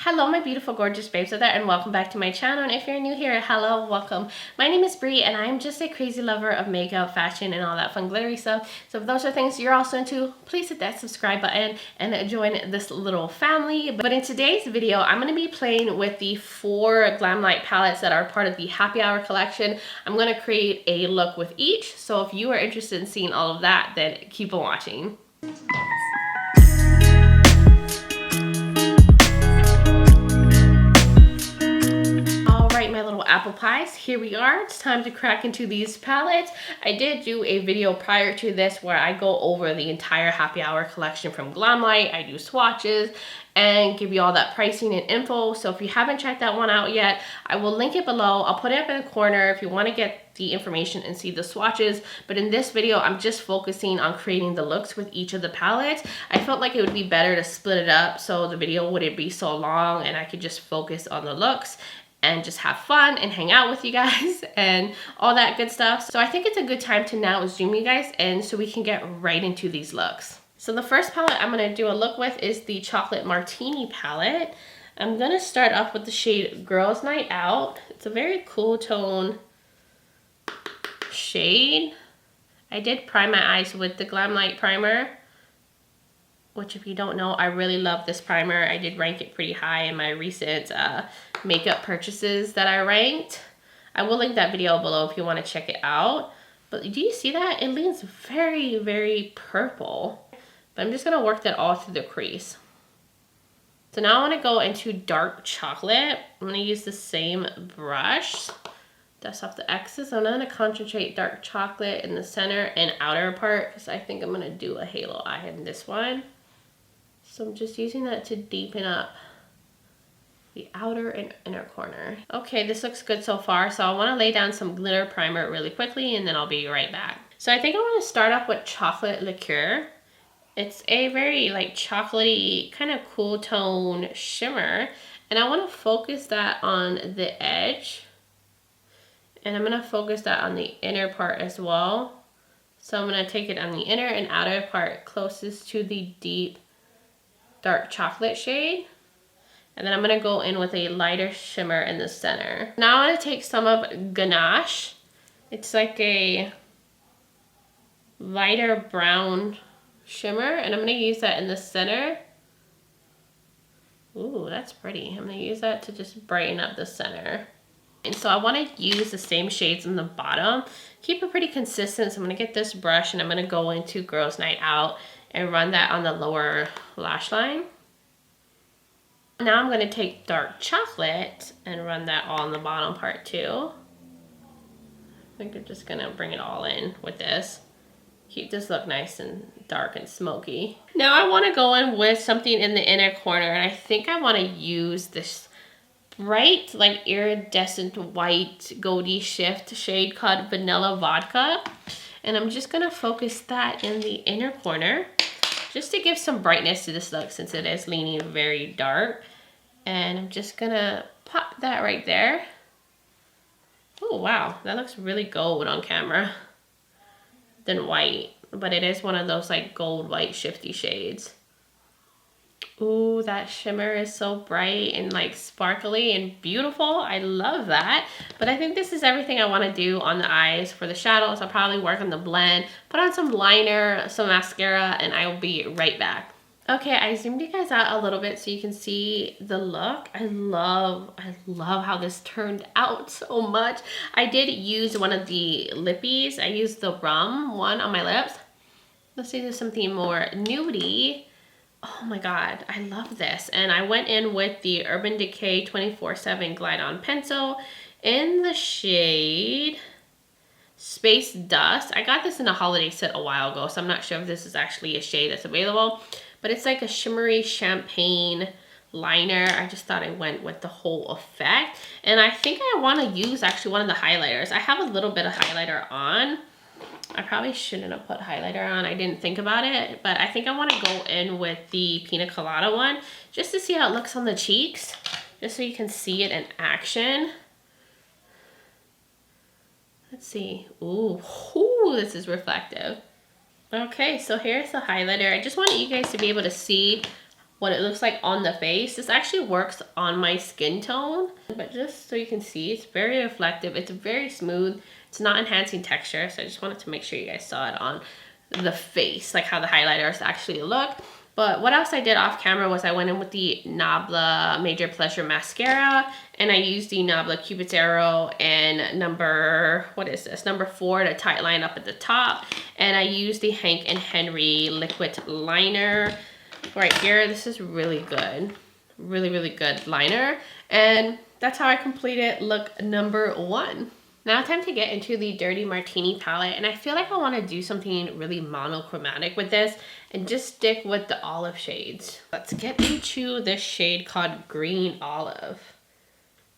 Hello my beautiful gorgeous babes out there, and welcome back to my channel. And if you're new here, hello, welcome. My name is Bree and I'm just a crazy lover of makeup, fashion, and all that fun glittery stuff. So if those are things you're also into, please hit that subscribe button and join this little family. But in today's video, I'm going to be playing with the 4 Glamlite palettes that are part of the Happy Hour collection. I'm going to create a look with each, so if you are interested in seeing all of that, then keep on watching. My little apple pies, here we are. It's time to crack into these palettes. I did do a video prior to this where I go over the entire Happy Hour collection from Glamlite. I do swatches and give you all that pricing and info. So if you haven't checked that one out yet, I will link it below. I'll put it up in the corner if you want to get the information and see the swatches. But in this video, I'm just focusing on creating the looks with each of the palettes. I felt like it would be better to split it up so the video wouldn't be so long and I could just focus on the looks and just have fun and hang out with you guys and all that good stuff. So I think it's a good time to now zoom you guys in so we can get right into these looks. So the first palette I'm going to do a look with is the Chocolate Martini palette. I'm going to start off with the shade Girls Night Out. It's a very cool tone shade. I did prime my eyes with the Glamlite primer, which if you don't know, I really love this primer. I did rank it pretty high in my recent makeup purchases that I ranked. I will link that video below if you want to check it out. But do you see that? It leans very, very purple. But I'm just going to work that all through the crease. So now I want to go into dark chocolate. I'm going to use the same brush. Dust off the excess. I'm going to concentrate dark chocolate in the center and outer part because I think I'm going to do a halo eye in this one. So I'm just using that to deepen up the outer and inner corner. Okay, this looks good so far. So I want to lay down some glitter primer really quickly and then I'll be right back. So I think I want to start off with Chocolate Liqueur. It's a very like chocolatey kind of cool tone shimmer. And I want to focus that on the edge. And I'm going to focus that on the inner part as well. So I'm going to take it on the inner and outer part closest to the deep dark chocolate shade, and then I'm going to go in with a lighter shimmer in the center. Now I want to take some of Ganache. It's like a lighter brown shimmer, and I'm going to use that in the center. Ooh, that's pretty. I'm going to use that to just brighten up the center. And so I want to use the same shades on the bottom. Keep it pretty consistent. So I'm going to get this brush and I'm going to go into Girls Night Out and run that on the lower lash line. Now I'm going to take dark chocolate and run that all on the bottom part too. I think I'm just going to bring it all in with this. Keep this look nice and dark and smoky. Now I want to go in with something in the inner corner, and I think I want to use this bright, like iridescent white goldy shift shade called Vanilla Vodka. And I'm just going to focus that in the inner corner just to give some brightness to this look since it is leaning very dark. And I'm just going to pop that right there. Oh, wow. That looks really gold on camera than white. But it is one of those like gold white shifty shades. Ooh, that shimmer is so bright and like sparkly and beautiful. I love that. But I think this is everything I want to do on the eyes. For the shadows, I'll probably work on the blend, put on some liner, some mascara, and I will be right back. Okay, I zoomed you guys out a little bit so you can see the look. I love how this turned out so much. I did use one of the lippies. I used the rum one on my lips. Let's do something more nudie. Oh my god, I love this. And I went in with the Urban Decay 24/7 Glide On Pencil in the shade Space Dust. I got this in a holiday set a while ago, so I'm not sure if this is actually a shade that's available. But it's like a shimmery champagne liner. I just thought I went with the whole effect. And I think I want to use actually one of the highlighters. I have a little bit of highlighter on. I probably shouldn't have put highlighter on. I didn't think about it, but I think I want to go in with the Pina Colada one just to see how it looks on the cheeks, just so you can see it in action. Let's see. Ooh, this is reflective. Okay, so here's the highlighter. I just wanted you guys to be able to see what it looks like on the face. This actually works on my skin tone, but just so you can see, it's very reflective. It's very smooth. It's not enhancing texture, so I just wanted to make sure you guys saw it on the face, like how the highlighters actually look. But what else I did off camera was I went in with the Nabla Major Pleasure Mascara, and I used the Nabla Cupid's Arrow and number 4 to tight line up at the top. And I used the Hank and Henry Liquid Liner right here. This is really good. Really, really good liner. And that's how I completed look number 1. Now time to get into the Dirty Martini palette, and I feel like I want to do something really monochromatic with this and just stick with the olive shades. Let's get into this shade called Green Olive.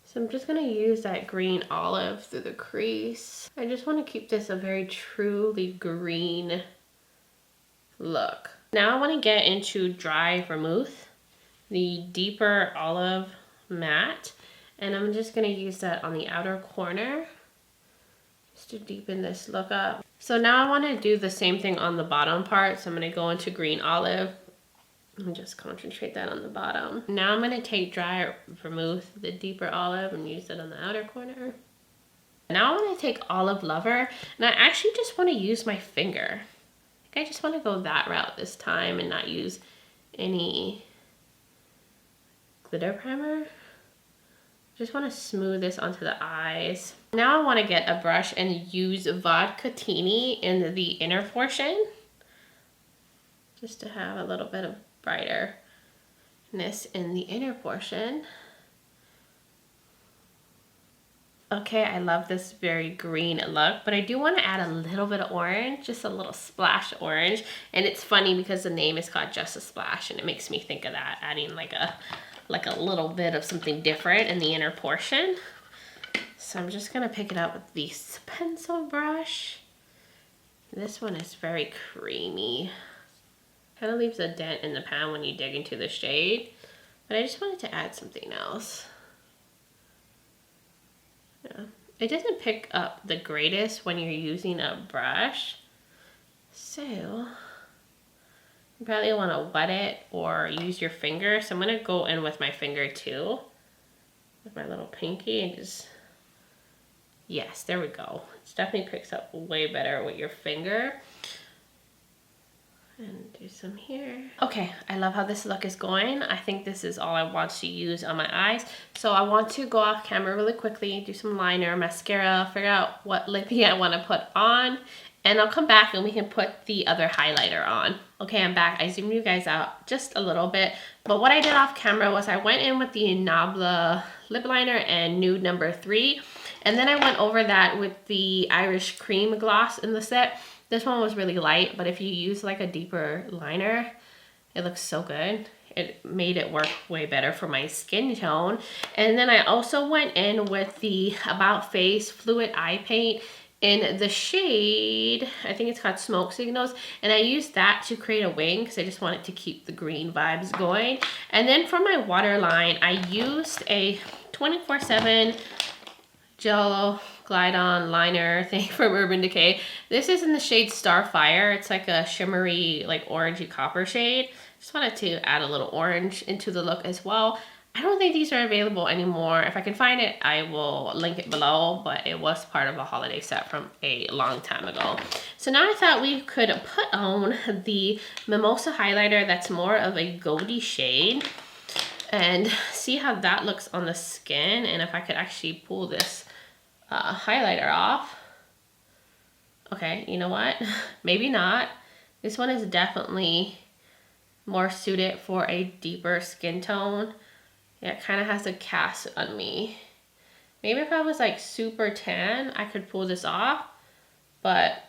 So I'm just going to use that green olive through the crease. I just want to keep this a very truly green look. Now I want to get into Dry Vermouth, the deeper olive matte, and I'm just going to use that on the outer corner to deepen this look up. So now I want to do the same thing on the bottom part. So I'm going to go into Green Olive and just concentrate that on the bottom. Now I'm going to take Dry Vermouth, the deeper olive, and use it on the outer corner. Now I want to take Olive Lover, and I actually just want to use my finger. I just want to go that route this time and not use any glitter primer. Just want to smooth this onto the eyes. Now I want to get a brush and use Vodka-tini in the inner portion, just to have a little bit of brighterness in the inner portion. Okay, I love this very green look, but I do want to add a little bit of orange, just a little splash of orange. And it's funny because the name is called Just a Splash, and it makes me think of that, adding like a little bit of something different in the inner portion. So I'm just gonna pick it up with this pencil brush. This one is very creamy. Kind of leaves a dent in the pan when you dig into the shade, but I just wanted to add something else. Yeah. It doesn't pick up the greatest when you're using a brush, so you probably want to wet it or use your finger. So I'm going to go in with my finger too, with my little pinky, and just, yes, there we go. It definitely picks up way better with your finger. And do some here. Okay, I love how this look is going. I think this is all I want to use on my eyes. So I want to go off camera really quickly, do some liner, mascara, figure out what lippy I want to put on, and I'll come back and we can put the other highlighter on. Okay, I'm back. I zoomed you guys out just a little bit, but what I did off camera was I went in with the Nabla lip liner and Nude number 3, and then I went over that with the Irish Cream gloss in the set. This one was really light, but if you use like a deeper liner, it looks so good. It made it work way better for my skin tone. And then I also went in with the About Face Fluid Eye Paint in the shade, I think it's called Smoke Signals, and I used that to create a wing because I just wanted to keep the green vibes going. And then for my waterline, I used a 24/7 Gel Glide On liner thing from Urban Decay. This is in the shade Starfire. It's like a shimmery, like orangey copper shade. Just wanted to add a little orange into the look as well. I don't think these are available anymore. If I can find it, I will link it below, but it was part of a holiday set from a long time ago. So now I thought we could put on the Mimosa highlighter that's more of a goldy shade and see how that looks on the skin, and if I could actually pull this highlighter off. Okay, you know what? Maybe not. This one is definitely more suited for a deeper skin tone. Yeah, it kind of has a cast on me. Maybe if I was like super tan, I could pull this off, but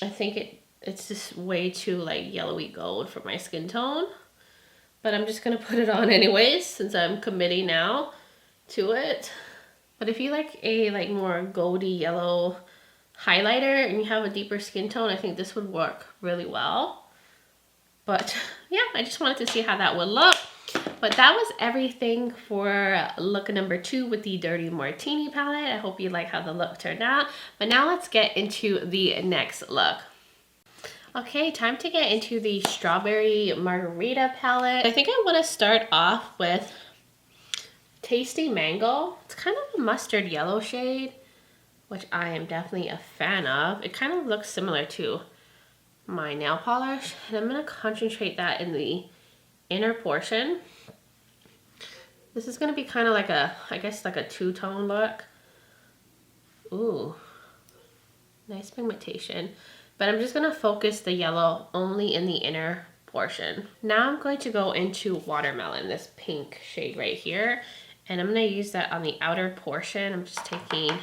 I think it's just way too like yellowy gold for my skin tone. But I'm just gonna put it on anyways since I'm committing now to it. But if you like a more goldy yellow highlighter and you have a deeper skin tone, I think this would work really well. But yeah, I just wanted to see how that would look. But that was everything for look number 2 with the Dirty Martini palette. I hope you like how the look turned out. But now let's get into the next look. Okay, time to get into the Strawberry Margarita palette. I think I want to start off with Tasty Mango. It's kind of a mustard yellow shade, which I am definitely a fan of. It kind of looks similar to my nail polish, and I'm going to concentrate that in the inner portion. This is going to be kind of like a, I guess like a two-tone look. Ooh, nice pigmentation. But I'm just going to focus the yellow only in the inner portion. Now I'm going to go into Watermelon, this pink shade right here. And I'm going to use that on the outer portion. I'm just taking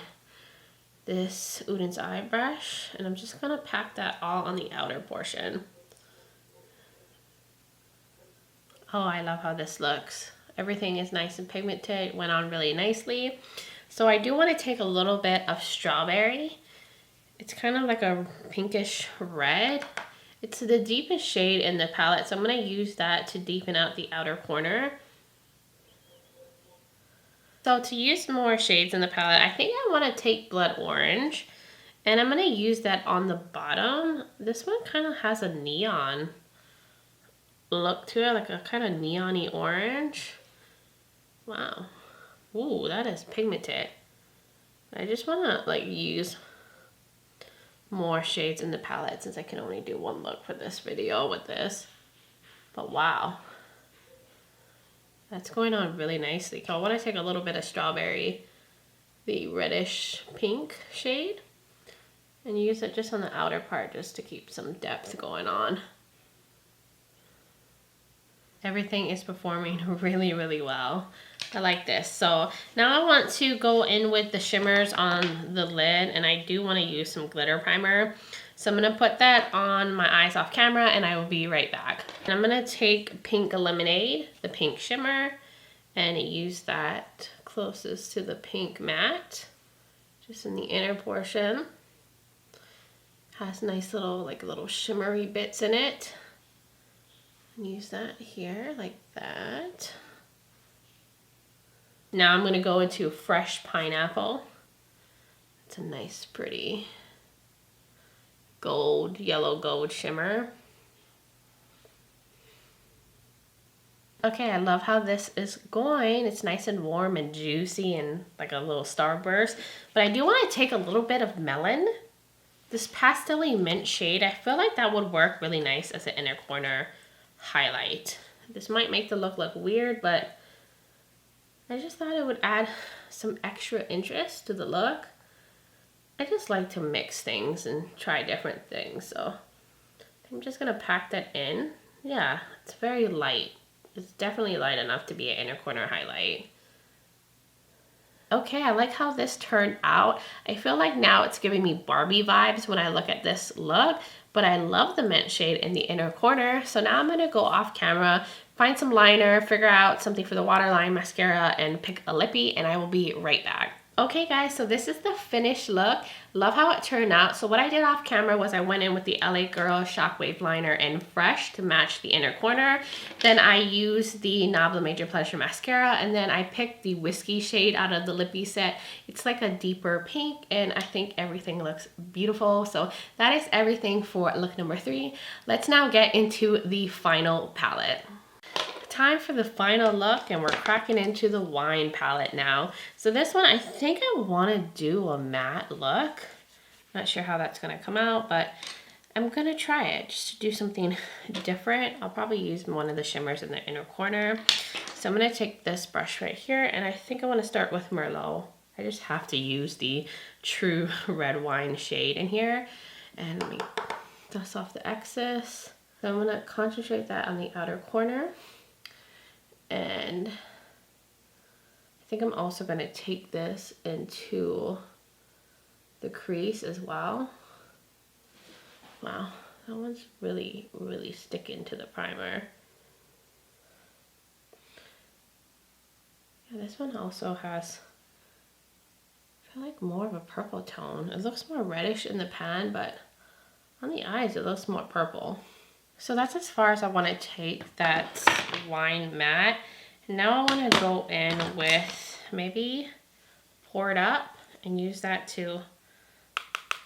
this Urdan's eye brush, and I'm just going to pack that all on the outer portion. Oh, I love how this looks. Everything is nice and pigmented, went on really nicely. So I do want to take a little bit of Strawberry. It's kind of like a pinkish red. It's the deepest shade in the palette, so I'm going to use that to deepen out the outer corner. So to use more shades in the palette, I think I want to take Blood Orange, and I'm going to use that on the bottom. This one kind of has a neon look to it, like a kind of neon-y orange. Wow. Ooh, that is pigmented. I just want to like use more shades in the palette since I can only do one look for this video with this. But wow. That's going on really nicely. So I want to take a little bit of Strawberry, the reddish pink shade, and use it just on the outer part just to keep some depth going on. Everything is performing really, really well. I like this. So now I want to go in with the shimmers on the lid, and I do want to use some glitter primer. So I'm going to put that on my eyes off camera, and I will be right back. And I'm going to take Pink Lemonade, the pink shimmer, and use that closest to the pink matte, just in the inner portion. Has nice little shimmery bits in it. And use that here like that. Now I'm going to go into Fresh Pineapple. It's a nice pretty gold, yellow gold shimmer. Okay, I love how this is going. It's nice and warm and juicy and like a little starburst. But I do want to take a little bit of Melon. This pastel-y mint shade, I feel like that would work really nice as an inner corner highlight. This might make the look weird, but I just thought it would add some extra interest to the look. I just like to mix things and try different things, so I'm just gonna pack that in. Yeah, it's very light. It's definitely light enough to be an inner corner highlight. Okay, I like how this turned out. I feel like now it's giving me Barbie vibes when I look at this look, but I love the mint shade in the inner corner. So now I'm gonna go off camera, find some liner, figure out something for the waterline mascara, and pick a lippy, and I will be right back. Okay guys, so this is the finished look. Love how it turned out. So what I did off camera was I went in with the LA Girl Shockwave Liner in Fresh to match the inner corner. Then I used the Nabla Major Pleasure Mascara, and then I picked the Whiskey shade out of the lippy set. It's like a deeper pink, and I think everything looks beautiful. So that is everything for look number 3. Let's now get into the final palette. Time for the final look, and we're cracking into the Wine palette now. So this one, I think I want to do a matte look. Not sure how that's going to come out, but I'm going to try it just to do something different. I'll probably use one of the shimmers in the inner corner. So I'm going to take this brush right here, and I think I want to start with Merlot. I just have to use the true red wine shade in here. And let me dust off the excess. So I'm going to concentrate that on the outer corner. And I think I'm also going to take this into the crease as well. Wow, that one's really, really sticking to the primer. Yeah, this one also has, I feel like, more of a purple tone. It looks more reddish in the pan, but on the eyes it looks more purple. So that's as far as I want to take that wine matte. And now I want to go in with maybe Pour It Up and use that to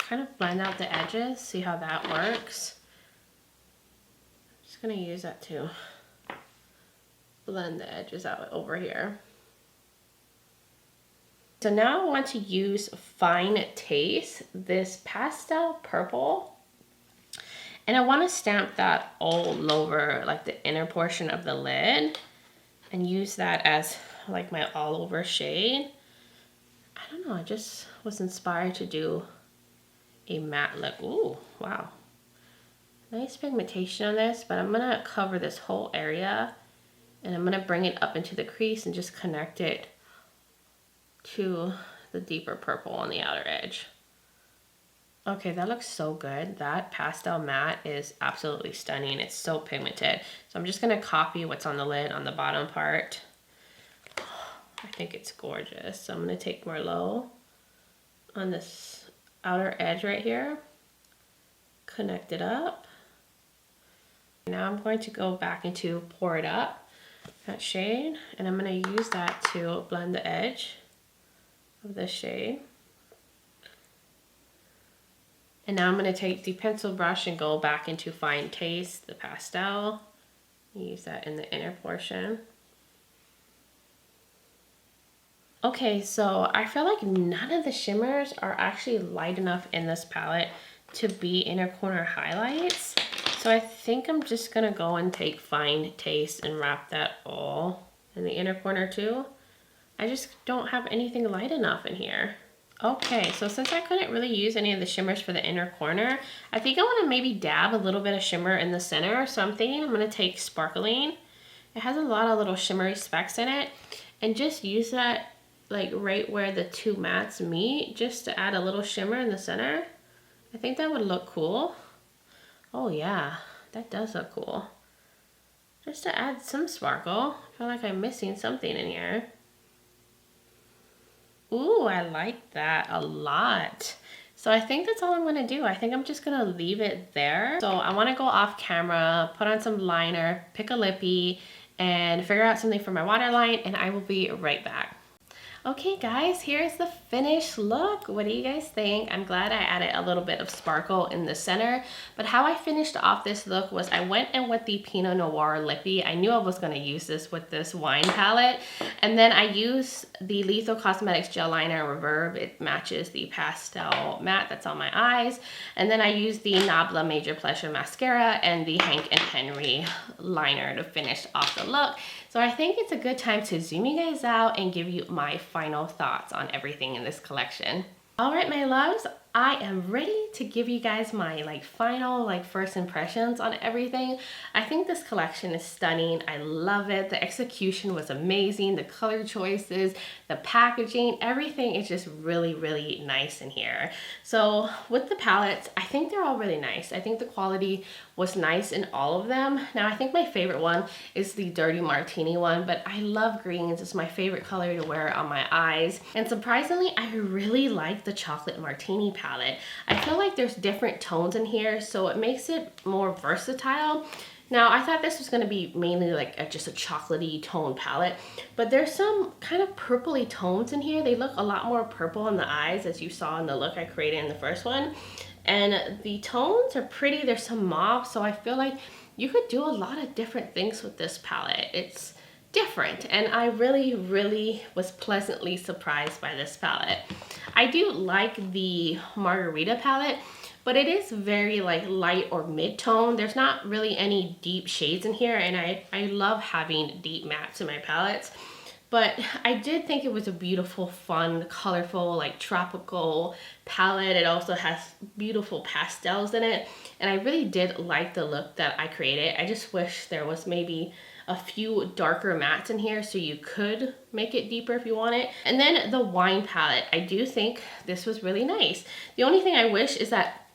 kind of blend out the edges, see how that works. Just gonna use that to blend the edges out over here. So now I want to use Fine Taste, this pastel purple, and I want to stamp that all over like the inner portion of the lid and use that as like my all over shade. I don't know, I just was inspired to do a matte lip. Ooh, wow. Nice pigmentation on this, but I'm gonna cover this whole area and I'm gonna bring it up into the crease and just connect it to the deeper purple on the outer edge. Okay, that looks so good. That pastel matte is absolutely stunning. It's so pigmented. So I'm just gonna copy what's on the lid on the bottom part. I think it's gorgeous. So I'm gonna take Merlot on this outer edge right here, connect it up. Now I'm going to go back into Pour It Up, that shade, and I'm gonna use that to blend the edge of this shade. And now I'm going to take the pencil brush and go back into Fine Taste, the pastel. Use that in the inner portion. Okay, so I feel like none of the shimmers are actually light enough in this palette to be inner corner highlights. So I think I'm just going to go and take Fine Taste and wrap that all in the inner corner too. I just don't have anything light enough in here. Okay, so since I couldn't really use any of the shimmers for the inner corner, I think I want to maybe dab a little bit of shimmer in the center. So I'm thinking I'm going to take Sparkling. It has a lot of little shimmery specks in it. And just use that like right where the two mattes meet, just to add a little shimmer in the center. I think that would look cool. Oh yeah, that does look cool. Just to add some sparkle. I feel like I'm missing something in here. Ooh, I like that a lot. So I think that's all I'm gonna do. I think I'm just gonna leave it there. So I wanna go off camera, put on some liner, pick a lippy, and figure out something for my waterline, and I will be right back. Okay guys, here's the finished look. What do you guys think? I'm glad I added a little bit of sparkle in the center, but how I finished off this look was I went in with the Pinot Noir lippy. I knew I was gonna use this with this wine palette, and then I used the Lethal Cosmetics Gel Liner Reverb. It matches the pastel matte that's on my eyes, and then I used the Nabla Major Pleasure Mascara and the Hank and Henry liner to finish off the look. So I think it's a good time to zoom you guys out and give you my final thoughts on everything in this collection. All right, my loves, I am ready to give you guys my final first impressions on everything. I think this collection is stunning. I love it. The execution was amazing. The color choices, the packaging, everything is just really, really nice in here. So with the palettes, I think they're all really nice. I think the quality was nice in all of them. Now I think my favorite one is the Dirty Martini one, but I love greens. It's my favorite color to wear on my eyes. And surprisingly, I really like the Chocolate Martini palette. I feel like there's different tones in here, so it makes it more versatile. Now, I thought this was going to be mainly just a chocolatey tone palette, but there's some kind of purpley tones in here. They look a lot more purple in the eyes, as you saw in the look I created in the first one. And the tones are pretty. There's some mauve, so I feel like you could do a lot of different things with this palette. It's different, and I really, really was pleasantly surprised by this palette. I do like the Margarita palette, but it is very light or mid-tone. There's not really any deep shades in here, and I love having deep mattes in my palettes. But I did think it was a beautiful, fun, colorful, tropical palette. It also has beautiful pastels in it, and I really did like the look that I created. I just wish there was maybe a few darker mattes in here so you could make it deeper if you want it. And then the wine palette, I do think this was really nice. The only thing I wish is that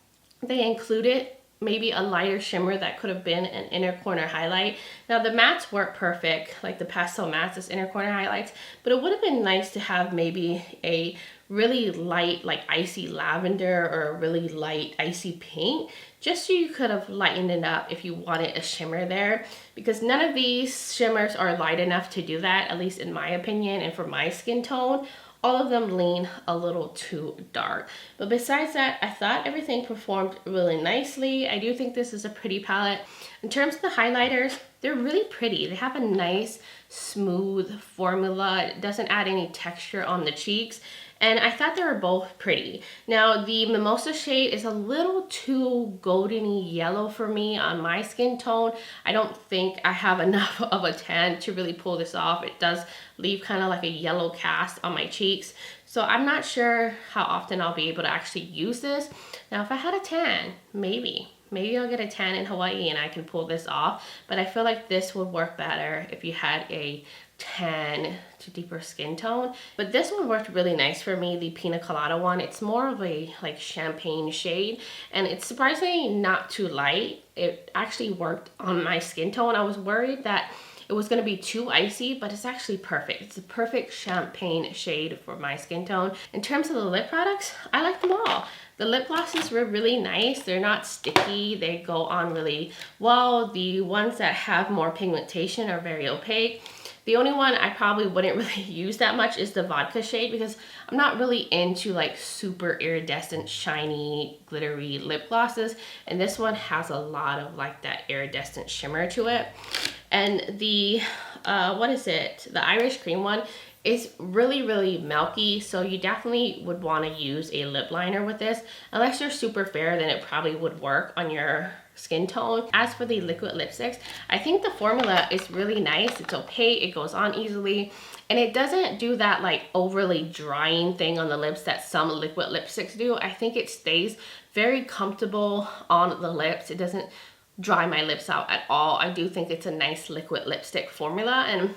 they included maybe a lighter shimmer that could have been an inner corner highlight. Now the mattes weren't perfect, like the pastel mattes as inner corner highlights, but it would have been nice to have maybe a really light icy lavender or a really light icy pink, just so you could have lightened it up if you wanted a shimmer there, because none of these shimmers are light enough to do that, at least in my opinion and for my skin tone. all of them lean a little too dark. But besides that, I thought everything performed really nicely. I do think this is a pretty palette. In terms of the highlighters, they're really pretty. They have a nice, smooth formula. It doesn't add any texture on the cheeks. And I thought they were both pretty. Now, the Mimosa shade is a little too goldeny yellow for me on my skin tone. I don't think I have enough of a tan to really pull this off. It does leave kind of like a yellow cast on my cheeks. So I'm not sure how often I'll be able to actually use this. Now, if I had a tan, maybe I'll get a tan in Hawaii and I can pull this off. But I feel like this would work better if you had a tan to deeper skin tone. But this one worked really nice for me, the Pina Colada one. It's more of a like champagne shade, and it's surprisingly not too light. It actually worked on my skin tone. I was worried that it was going to be too icy, but it's actually perfect. It's a perfect champagne shade for my skin tone. In terms of the lip products, I like them all. The lip glosses were really nice. They're not sticky. They go on really well. The ones that have more pigmentation are very opaque. The only one I probably wouldn't really use that much is the vodka shade, because I'm not really into like super iridescent, shiny, glittery lip glosses. And this one has a lot of like that iridescent shimmer to it. And the, the Irish cream one is really, really milky. So you definitely would want to use a lip liner with this. Unless you're super fair, then it probably would work on your skin tone. As for the liquid lipsticks, I think the formula is really nice. It's opaque, it goes on easily, and it doesn't do that like overly drying thing on the lips that some liquid lipsticks do. I think it stays very comfortable on the lips. It doesn't dry my lips out at all. I do think it's a nice liquid lipstick formula, and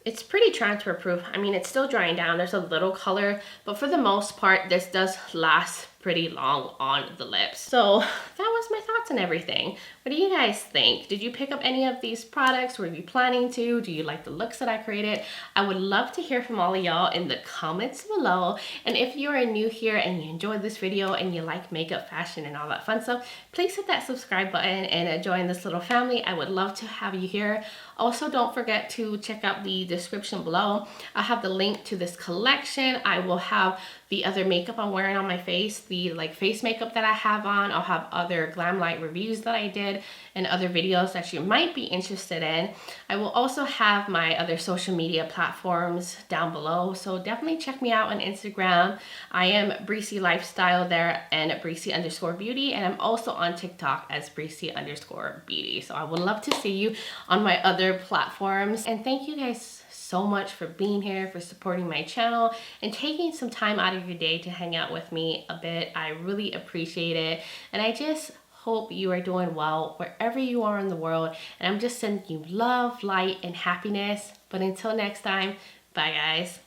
it's pretty transfer proof. I mean, it's still drying down. There's a little color, but for the most part, this does last pretty long on the lips. So that was my thoughts on everything. What do you guys think? Did you pick up any of these products? Were you planning to? Do you like the looks that I created? I would love to hear from all of y'all in the comments below. And if you are new here and you enjoyed this video and you like makeup, fashion, and all that fun stuff, please hit that subscribe button and join this little family. I would love to have you here. Also, don't forget to check out the description below. I'll have the link to this collection. I will have the other makeup I'm wearing on my face, the like face makeup that I have on. I'll have other Glamlite reviews that I did and other videos that you might be interested in. I will also have my other social media platforms down below, so definitely check me out on Instagram. I am Breezy Lifestyle there and Breezy_beauty, and I'm also on TikTok as Breezy_beauty. So I would love to see you on my other platforms. And thank you guys so much for being here, for supporting my channel, and taking some time out of your day to hang out with me a bit. I really appreciate it, and I just hope you are doing well wherever you are in the world, and I'm just sending you love, light, and happiness. But until next time, bye guys.